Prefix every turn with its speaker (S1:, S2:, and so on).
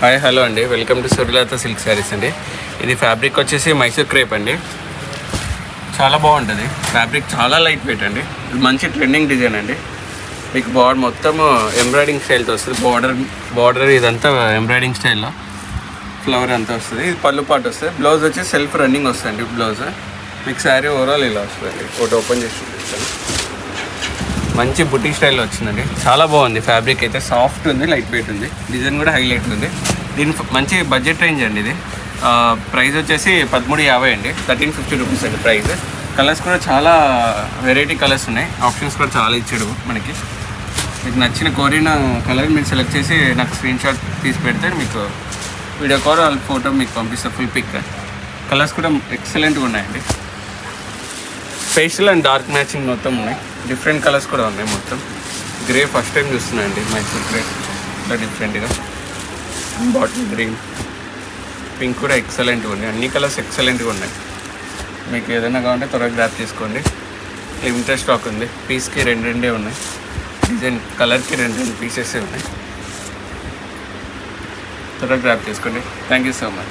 S1: Hi hello అండి, welcome to సురులత silk saris అండి. ఇది ఫ్యాబ్రిక్ వచ్చేసి మైసూర్ క్రేప్ అండి. చాలా బాగుంటుంది ఫ్యాబ్రిక్, చాలా లైట్ వెయిట్ అండి. ఇది మంచి ట్రెండింగ్ డిజైన్ అండి. మీకు మొత్తం ఎంబ్రాయిడింగ్ స్టైల్తో వస్తుంది. బార్డర్ ఇదంతా ఎంబ్రాయిడింగ్ స్టైల్లో ఫ్లవర్ అంతా వస్తుంది. ఇది పళ్ళు పాటు వస్తుంది. బ్లౌజ్ వచ్చి సెల్ఫ్ రన్నింగ్ వస్తుంది. బ్లౌజ్ మీకు శారీ ఓవరాల్ ఇలా వస్తుందండి. ఒకటి ఓపెన్ చేసి చూపిస్తాను. మంచి బుటీ స్టైల్లో వచ్చిందండి. చాలా బాగుంది ఫ్యాబ్రిక్ అయితే, సాఫ్ట్ ఉంది, లైట్ వెయిట్ ఉంది. డిజైన్ కూడా హైలైట్ ఉంది. దీని మంచి బడ్జెట్ రేంజ్ అండి. ఇది ప్రైస్ వచ్చేసి 1350 అండి. 1350 రూపీస్ అండి ప్రైస్. కలర్స్ కూడా చాలా వెరైటీ కలర్స్ ఉన్నాయి. ఆప్షన్స్ కూడా చాలా ఇచ్చాడు మనకి. మీకు నచ్చిన కోరిన కలర్ మీరు సెలెక్ట్ చేసి నాకు స్క్రీన్ షాట్ తీసి పెడితే మీకు వీడియో కాల్ వాళ్ళ ఫోటో మీకు పంపిస్తాను, ఫుల్ పిక్. కలర్స్ కూడా ఎక్సలెంట్గా ఉన్నాయండి. ఫేషియల్ అండ్ డార్క్ మ్యాచింగ్ మొత్తం ఉన్నాయి. డిఫరెంట్ కలర్స్ కూడా ఉన్నాయి. మొత్తం గ్రే ఫస్ట్ టైం చూస్తున్నాయండి. మైసూర్ గ్రే ఇట్లా డిఫరెంట్గా, బాటిల్ గ్రీన్, పింక్ కూడా ఎక్సలెంట్గా ఉన్నాయి. అన్ని కలర్స్ ఎక్సలెంట్గా ఉన్నాయి. మీకు ఏదైనా కావాలంటే త్వరగా గ్రాప్ తీసుకోండి. లిమిటెడ్ స్టాక్ ఉంది. పీస్కి రెండే ఉన్నాయి. డిజైన్ కలర్కి రెండు పీసెస్ ఉన్నాయి. త్వరగా గ్రాప్ తీసుకోండి. Thank you so much.